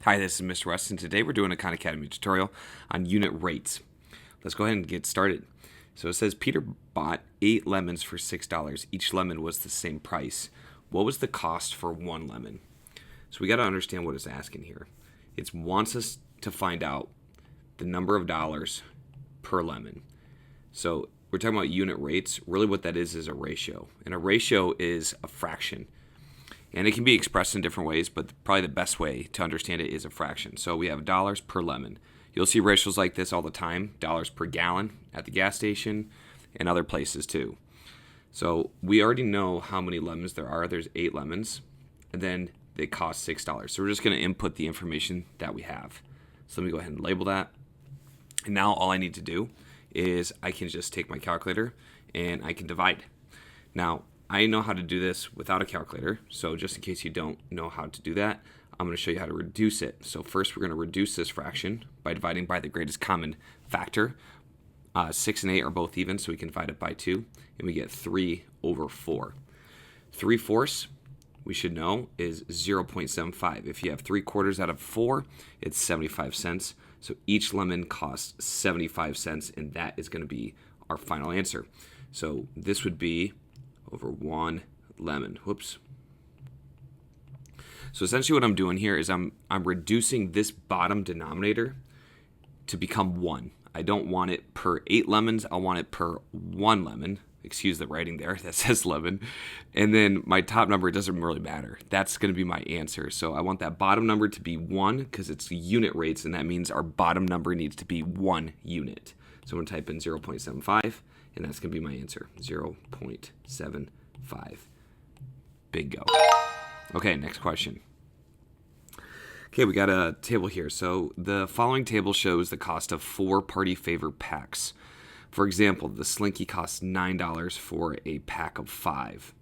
Hi, this is Mr. West, and today we're doing a Khan Academy tutorial on unit rates. Let's go ahead and get started. So it says Peter bought 8 lemons for $6. Each lemon was the same price. What was the cost for 1 lemon? So we got to understand what it's asking here. It wants us to find out the number of dollars per lemon. So we're talking about unit rates. Really what that is a ratio. And a ratio is a fraction. And it can be expressed in different ways, but probably the best way to understand it is a fraction. So we have dollars per lemon. You'll see ratios like this all the time, dollars per gallon at the gas station and other places too. So we already know how many lemons there are. There's 8 lemons, and then they cost $6. So we're just going to input the information that we have. So let me go ahead and label that. And now all I need to do is I can just take my calculator and I can divide. Now, I know how to do this without a calculator, so just in case you don't know how to do that, I'm going to show you how to reduce it. So first we're going to reduce this fraction by dividing by the greatest common factor. 6 and 8 are both even, so we can divide it by 2, and we get 3 over 4. 3/4, we should know, is 0.75. If you have 3/4 out of 4, it's 75 cents. So each lemon costs 75 cents, and that is going to be our final answer. So this would be over 1 lemon. Whoops. So essentially what I'm doing here is I'm reducing this bottom denominator to become 1. I don't want it per 8 lemons. I want it per 1 lemon. Excuse the writing there. That says lemon. And then my top number doesn't really matter. That's going to be my answer. So I want that bottom number to be 1 because it's unit rates, and that means our bottom number needs to be 1 unit. So I'm going to type in 0.75. And that's going to be my answer, 0.75. Bingo. Okay, next question. Okay, we got a table here. So the following table shows the cost of 4 party favor packs. For example, the Slinky costs $9 for a pack of 5.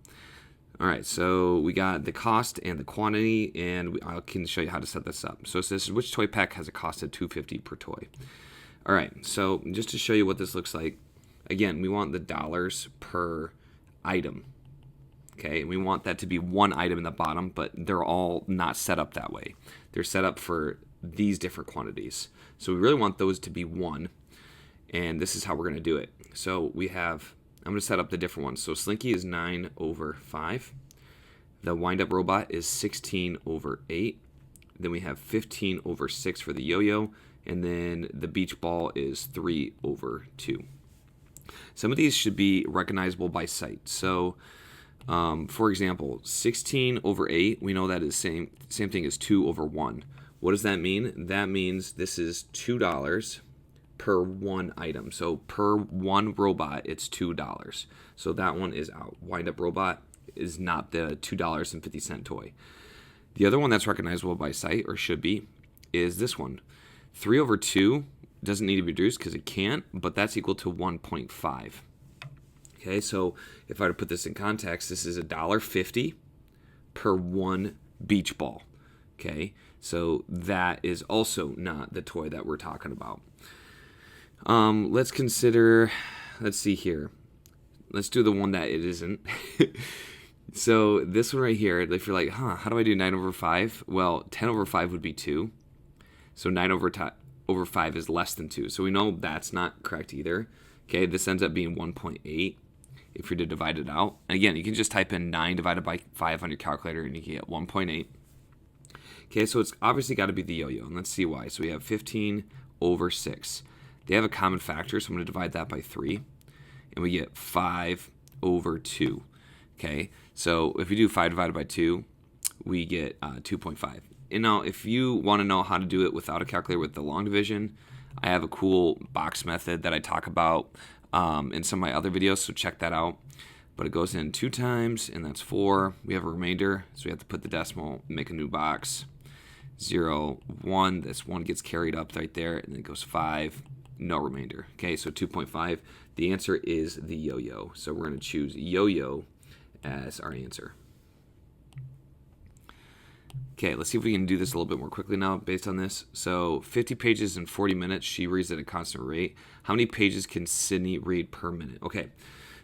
All right, so we got the cost and the quantity, and I can show you how to set this up. So it says, which toy pack has a cost of $2.50 per toy? All right, so just to show you what this looks like, again, we want the dollars per item, okay? And we want that to be 1 item in the bottom, but they're all not set up that way. They're set up for these different quantities. So we really want those to be 1, and this is how we're going to do it. So we have, I'm going to set up the different ones. So Slinky is 9 over 5. The wind-up robot is 16 over 8. Then we have 15 over 6 for the yo-yo, and then the beach ball is 3 over 2. Some of these should be recognizable by sight. So, for example, 16 over 8, we know that is same thing as 2 over 1. What does that mean? That means this is $2 per 1 item. So per 1 robot, it's $2. So that one is out. Wind-up robot is not the $2.50 toy. The other one that's recognizable by sight, or should be, is this one. 3 over 2 doesn't need to be reduced because it can't, but that's equal to 1.5. Okay, so if I were to put this in context, this is $1.50 per 1 beach ball. Okay, so that is also not the toy that we're talking about. Let's consider, let's see here. Let's do the one that it isn't. So this one right here, if you're like, how do I do 9 over 5? Well, 10 over 5 would be 2. So 9 over 5 is less than 2. So we know that's not correct either. Okay, this ends up being 1.8 if you're to divide it out. And again, you can just type in 9 divided by 5 on your calculator and you can get 1.8. Okay, so it's obviously got to be the yo-yo. And let's see why. So we have 15 over 6. They have a common factor, so I'm going to divide that by 3. And we get 5 over 2. Okay, so if we do 5 divided by 2, we get 2.5. And now, if you want to know how to do it without a calculator with the long division, I have a cool box method that I talk about in some of my other videos, so check that out. But it goes in 2 times, and that's 4. We have a remainder, so we have to put the decimal, make a new box. 0, 1, this 1 gets carried up right there, and then it goes 5, no remainder. Okay, so 2.5. The answer is the yo-yo. So we're going to choose yo-yo as our answer. Okay, let's see if we can do this a little bit more quickly now based on this. So 50 pages in 40 minutes, she reads at a constant rate. How many pages can Sydney read per minute? Okay,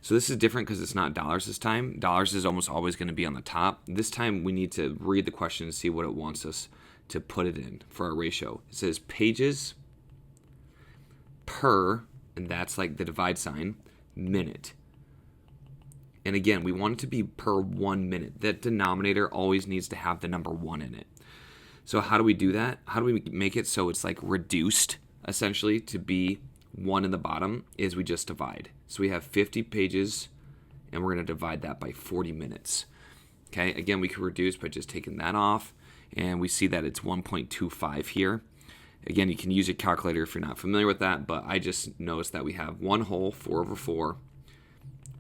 so this is different because it's not dollars this time. Dollars is almost always going to be on the top. This time we need to read the question and see what it wants us to put it in for our ratio. It says pages per, and that's like the divide sign, minute. And again, we want it to be per 1 minute. That denominator always needs to have the number 1 in it. So how do we do that? How do we make it so it's like reduced, essentially, to be 1 in the bottom? Is we just divide. So we have 50 pages, and we're going to divide that by 40 minutes. Okay, again, we can reduce by just taking that off, and we see that it's 1.25 here. Again, you can use your calculator if you're not familiar with that, but I just noticed that we have 1 whole, 4 over 4,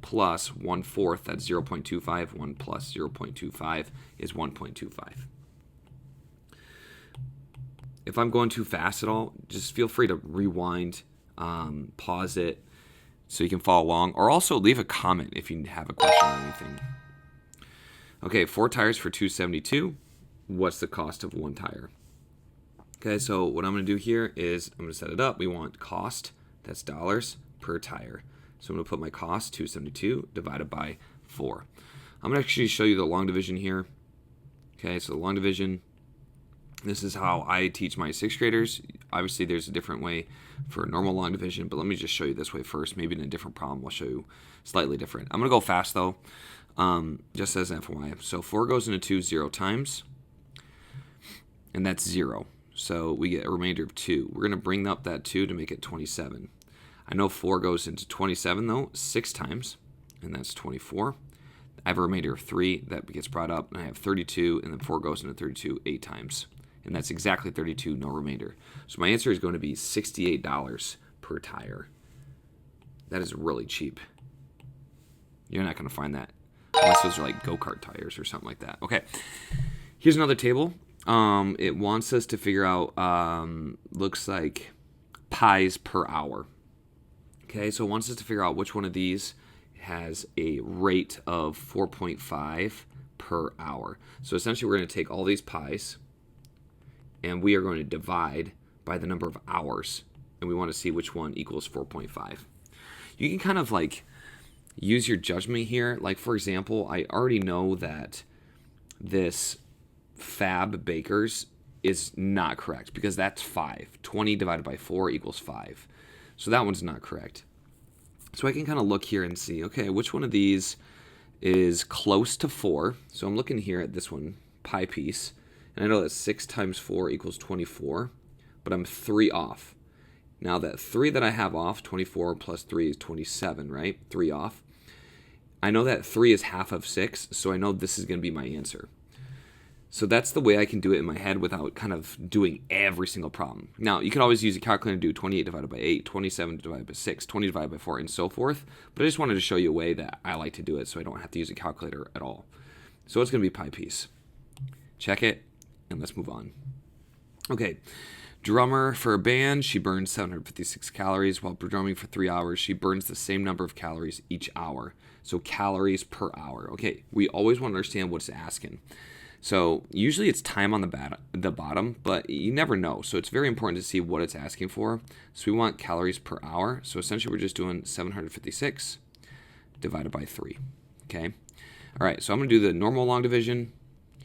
plus 1/4, that's 0.25. 1 plus 0.25 is 1.25. If I'm going too fast at all, just feel free to rewind, pause it, so you can follow along, or also leave a comment if you have a question or anything. Okay, 4 tires for $272. What's the cost of 1 tire? Okay, so what I'm going to do here is I'm going to set it up. We want cost, that's dollars, per tire. So I'm going to put my cost, $272, divided by 4. I'm going to actually show you the long division here. Okay, so the long division, this is how I teach my 6th graders. Obviously, there's a different way for normal long division, but let me just show you this way first. Maybe in a different problem, I'll show you slightly different. I'm going to go fast, though, just as an FYI. So 4 goes into 2 0 times, and that's 0. So we get a remainder of 2. We're going to bring up that 2 to make it 27. I know 4 goes into 27, though, 6 times, and that's 24. I have a remainder of 3 that gets brought up, and I have 32, and then 4 goes into 32 8 times. And that's exactly 32, no remainder. So my answer is going to be $68 per tire. That is really cheap. You're not going to find that unless those are like go-kart tires or something like that. Okay, here's another table. It wants us to figure out, looks like pies per hour. Okay, so it wants us to figure out which one of these has a rate of 4.5 per hour. So essentially we're going to take all these pies and we are going to divide by the number of hours, and we want to see which one equals 4.5. You can kind of like use your judgment here. Like, for example, I already know that this Fab Bakers is not correct because that's 5. 20 divided by 4 equals 5. So that one's not correct. So I can kind of look here and see, okay, which one of these is close to 4? So I'm looking here at this one, pie piece, and I know that 6 times 4 equals 24, but I'm 3 off. Now that 3 that I have off, 24 plus 3 is 27, right? 3 off. I know that 3 is half of 6, so I know this is going to be my answer. So that's the way I can do it in my head without kind of doing every single problem. Now, you can always use a calculator to do 28 divided by 8, 27 divided by 6, 20 divided by 4, and so forth. But I just wanted to show you a way that I like to do it so I don't have to use a calculator at all. So it's going to be pie piece. Check it, and let's move on. Okay, drummer for a band, she burns 756 calories. While drumming for 3 hours, she burns the same number of calories each hour. So calories per hour. Okay, we always want to understand what it's asking. So usually it's time on the bottom, but you never know. So it's very important to see what it's asking for. So we want calories per hour. So essentially we're just doing 756 divided by 3. Okay. All right. So I'm going to do the normal long division.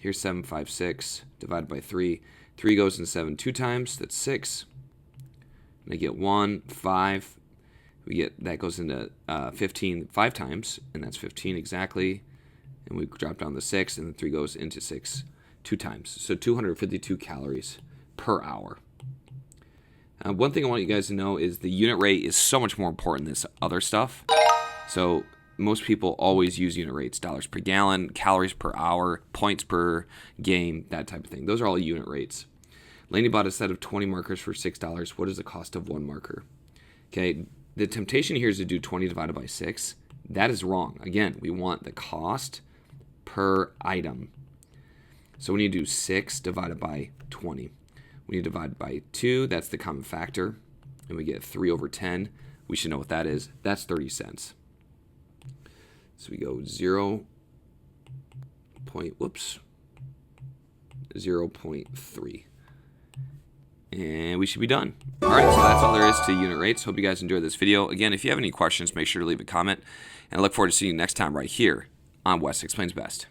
Here's 756 divided by 3. 3 goes in 7 2 times. That's 6. And I get 1, 5. That goes into 15 5 times, and that's 15 exactly. And we drop down the 6, and the 3 goes into 6 2 times. So 252 calories per hour. One thing I want you guys to know is the unit rate is so much more important than this other stuff. So most people always use unit rates, dollars per gallon, calories per hour, points per game, that type of thing. Those are all unit rates. Laney bought a set of 20 markers for $6. What is the cost of 1 marker? Okay, the temptation here is to do 20 divided by 6. That is wrong. Again, we want the cost per item. So when you do 6 divided by 20, when you divide by 2, that's the common factor, and we get 3 over 10. We should know what that is. That's 30 cents. So we go 0.3. And we should be done. All right, so that's all there is to unit rates. Hope you guys enjoyed this video. Again, if you have any questions, make sure to leave a comment. And I look forward to seeing you next time right here on Wes Explains Best.